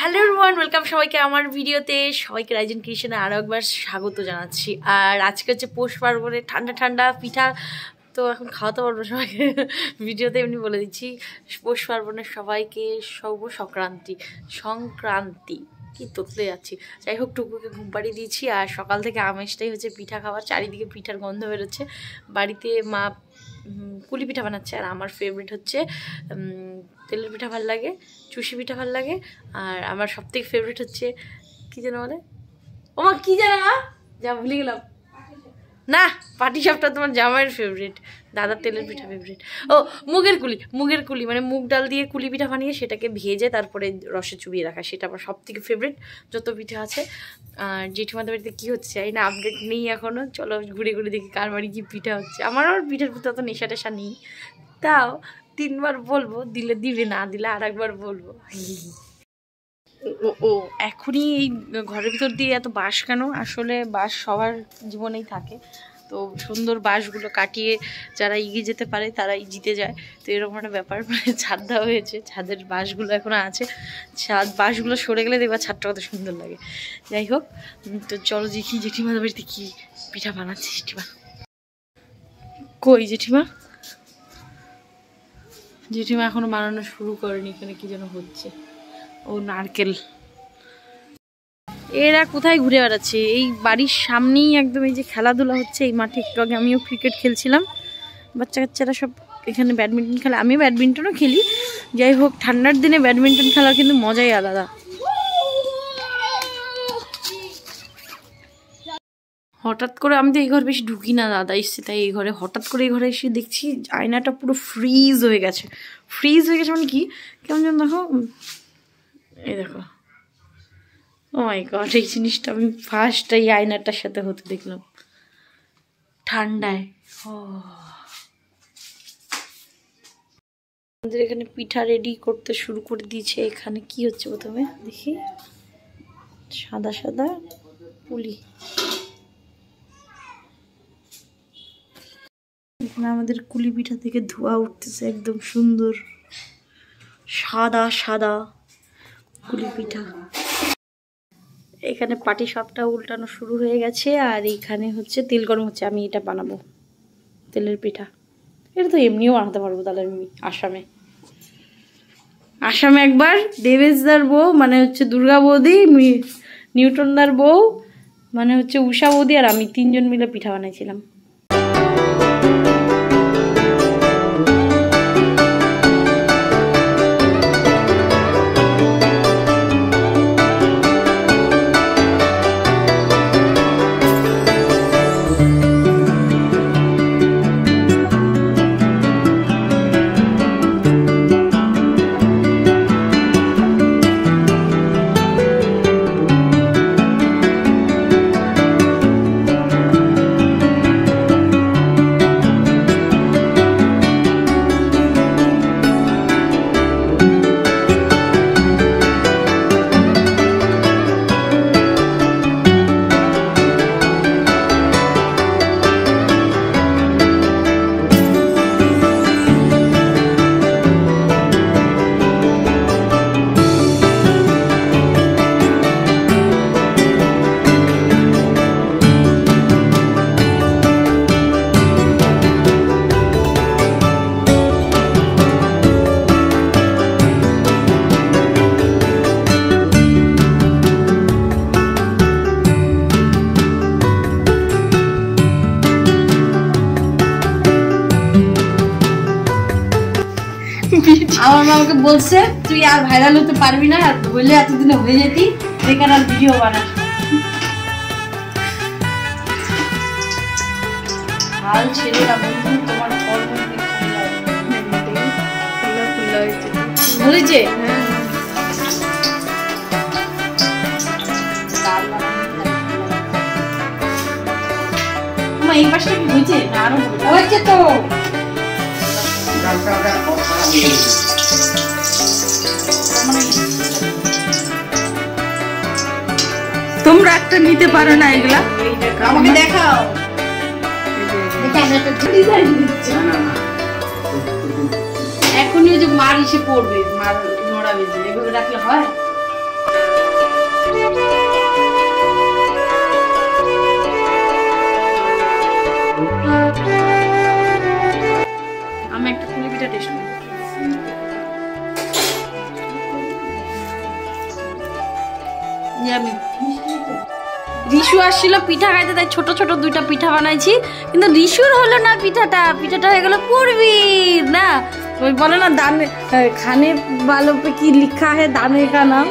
Hello everyone, welcome সবাইকে আমার ভিডিওতে। সবাইকে রাইজেন ক্রিয়েশনে আরও একবার স্বাগত জানাচ্ছি। আর আজকে হচ্ছে পৌষ পার্বণে ঠান্ডা ঠান্ডা পিঠা তো এখন খাওয়াতে পারবো সবাইকে, ভিডিওতে এমনি বলে দিচ্ছি। পৌষ পার্বণের সবাইকে শুভ সংক্রান্তি কি তোতলে যাচ্ছি। যাই হোক, টুকুকে ঘুম পাড়িয়ে দিয়েছি আর সকাল থেকে আমেজটাই হচ্ছে পিঠা খাওয়ার। চারিদিকে পিঠার গন্ধ বেরোচ্ছে। বাড়িতে মা কুলি পিঠা বানাচ্ছে আর আমার ফেভারিট হচ্ছে তেলের পিঠা ভাল লাগে, চুষি পিঠা ভাল লাগে। আর আমার সবথেকে ফেভারিট হচ্ছে কী যেন বলে, ও মা কী জানো মা, যা ভুলে গেলাম না, পাটিসাপটা তোমার জামাইয়ের ফেভারিট, দাদার তেলের পিঠা ফেভারিট। ও মুগের কুলি মানে মুগ ডাল দিয়ে কুলি পিঠা বানিয়ে সেটাকে ভেজে তারপরে রসে চুবিয়ে রাখা, সেটা আমার সব থেকে ফেভারিট যত পিঠা আছে। আর জেঠিমাদের বাড়িতে কী হচ্ছে জানি না, আপডেট নেই এখনও। চলো ঘুরে ঘুরে দেখি কার বাড়ি কী পিঠা হচ্ছে। আমার পিঠার প্রতি অত নেশা টেশা নেই, তাও 3বার বলবো, দিলে দিবে, না দিলে আর একবার বলবো। ও এখনই এই ঘরের ভিতর দিয়ে এত বাঁশ কেন? আসলে বাঁশ সবার জীবনেই থাকে, তো সুন্দর বাঁশগুলো কাটিয়ে যারা এগিয়ে যেতে পারে তারাই জিতে যায়। তো এরকম একটা ব্যাপার, মানে ছাদ দেওয়া হয়েছে, ছাদের বাঁশগুলো এখনও আছে। বাঁশগুলো সরে গেলে দেখবা ছাদটা কত সুন্দর লাগে। যাই হোক, তো চলো দেখি জেঠিমাদের বাড়িতে কি পিঠা বানাচ্ছে। জেঠিমা কই? জেঠিমা এখনো বানানো শুরু করেনি। এখানে কি যেন হচ্ছে, ও নারকেল। এরা কোথায় ঘুরে বেড়াচ্ছে? এই বাড়ির সামনেই একদম এই যে খেলাধুলা হচ্ছে এই মাঠে। একটু আগে আমিও ক্রিকেট খেলছিলাম, বাচ্চা কাচ্চারা সব এখানে ব্যাডমিন্টন খেলে, আমিও ব্যাডমিন্টনও খেলি। যাই হোক, ঠান্ডার দিনে ব্যাডমিন্টন খেলার কিন্তু মজাই আলাদা। হঠাৎ করে, আমি তো এই ঘর বেশি ঢুকি না, দাদা এসছে তাই এই ঘরে। হঠাৎ করে এই ঘরে এসে দেখছি আয়নাটা পুরো ফ্রিজ হয়ে গেছে। মানে কি, কেমন যেন দেখো, এই দেখো, ও মাই গড, এই জিনিসটা আমি ফার্স্ট এই আয়নাটার সাথে হতে দেখলাম ঠান্ডায়। আমাদের এখানে পিঠা রেডি করতে শুরু করে দিয়েছে। এখানে কি হচ্ছে প্রথমে দেখি, সাদা সাদা পুলি। এখানে আমাদের কুলি পিঠা থেকে ধোঁয়া উঠতেছে, একদম সুন্দর সাদা সাদা কুলি পিঠা। এখানে পাটিসাপটা উল্টানো শুরু হয়ে গেছে আর এইখানে হচ্ছে তেল গরম হচ্ছে। আমি এটা বানাবো তেলের পিঠা। এটা তো এমনিও বানাতে পারবো তাহলে আমি। আসামে একবার দেবেশদার বউ মানে হচ্ছে দুর্গা বৌদি, নিউটনদার বউ মানে হচ্ছে উষা বৌদি আর আমি 3জন মিলে পিঠা বানাইছিলাম। আমার মা আমাকে বলছে তুই আর ভাইরাল হতে পারবি না, আর বললে এতদিনে হয়ে যেতি, বেকার আর ভিডিও বানাস। হাল ছেড়ে না বন্ধু, তোমার কর্ম হয়েছে। তোমার এই পাশটা কি হয়েছে? আরো হয়েছে তো। তোমরা একটা নিতে পারো না এগুলা? আমাকে দেখাও। এখনই যে মার এসে পড়বে, মার নড়া বেজে এভাবে রাখলে হয়? আমি একটা পুলি পিঠা টেস্ট করব। রিশু আসছিল পিঠা খাইতে, তাই ছোট ছোট দুইটা পিঠা বানাইছি, কিন্তু রিশুর হলো না পিঠাটা, পিঠাটা হয়ে গেল পূর্বীর। না ওই বলে না দানে খানে ভালো পে কি লিখা है দানে का नाम,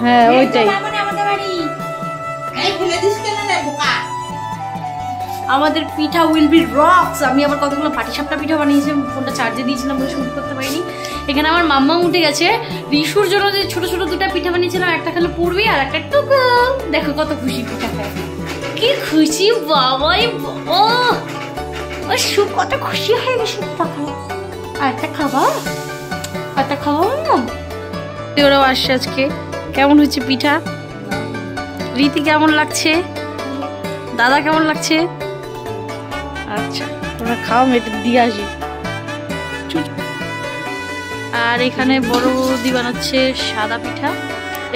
হ্যাঁ ওইটাই। আমাদের পিঠা উইল বি রক্স। আমি আবার কতগুলো পাটিসাপটা পিঠা বানিয়েছিলাম, ফোনটা চার্জে দিয়েছিলাম বলে শুট করতে পারিনি। এখানে আমার মাম্মা উঠে গেছে। রিশুর জন্য যে ছোট ছোট দুটা পিঠা বানিয়েছিলাম, একটা খেলো পূর্বী আর একটা টুকু। দেখো কত খুশি পিঠা খায়, কি খুশি বাবাই বাবা, ও সু কত খুশি হয়ে গেছে পিঠা খায়। আরেকটা খাবা, আরেকটা খাওয়া না। ওরাও আসছে আজকে। কেমন হচ্ছে পিঠা? রীতি কেমন লাগছে? দাদা কেমন লাগছে? আচ্ছা তোমরা খাও, আমি এটা দিয়ে আসি। আর এখানে বড় বৌদি বানাচ্ছে সাদা পিঠা,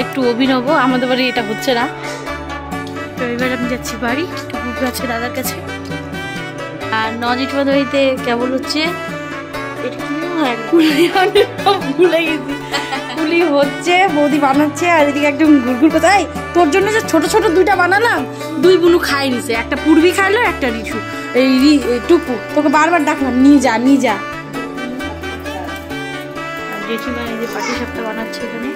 একটু অভিনব। আমাদের বাড়ি এটা হচ্ছে না, তো এবার আমি যাচ্ছি বাড়ি, টুকু আছে দাদার কাছে। আর নজিটবাদ হইতে কেবল হচ্ছে ভুলে গেছি, পুলি হচ্ছে, বৌদি বানাচ্ছে। আর এদিকে একদম গুড়গুড় কোথায়। তোর জন্য যে ছোট ছোট দুইটা বানালাম, দুই বুনু খাই নিছে, একটা পূর্বী খাইলো, একটা রিশু, এই টুকু। তোকে বারবার ডাকলাম নিয়ে যা নিয়ে যা। জেঠিমা এই যে পাটিসাপটা বানাচ্ছে এখানে।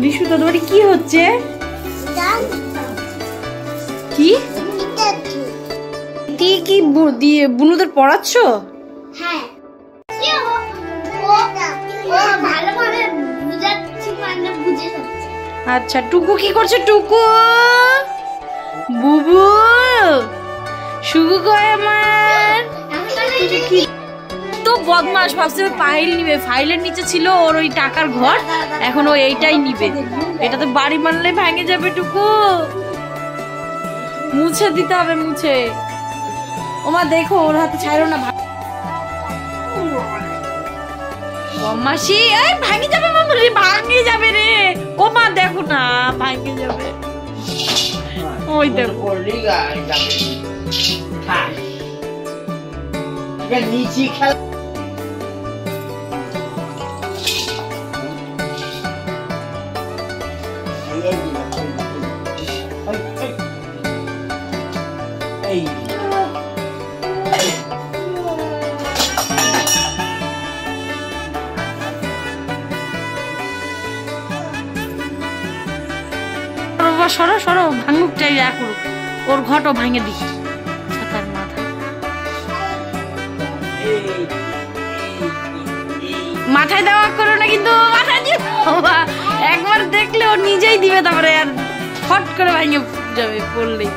রিশু তোর বাড়ি কি হচ্ছে? কি কি দিয়ে বুনুদের পড়াচ্ছ? হ্যাঁ, আচ্ছা টুকু কি করছে? টুকু বুবু শুকু কয় আমার তো বদমাস, ভাবছে ফাইল নিবে, ফাইলের নিচে ছিল ওর ওই টাকার ঘর, এখন ও এইটাই নিবে। এটা তো বাড়ি মানলে ভেঙে যাবে। টুকু মুছে দিতে হবে, মুছে। ওমা দেখো ওর হাতে ছাড়ো না, মাসি এই ভাঙে যাবে, মামুলি ভাঙে যাবে রে। ও মা দেখো না ভাঙে যাবে, ওই দেখো সরো সরো, ভাঙুক চাই করুক, ওর ঘটও ভাঙে দিই। ছাতার মাথা মাথায় দেওয়া করো না, কিন্তু মাথায় দিও একবার দেখলে ও নিজেই দিবে, তারপরে আর ফট করে ভাঙে যাবে পড়লেই।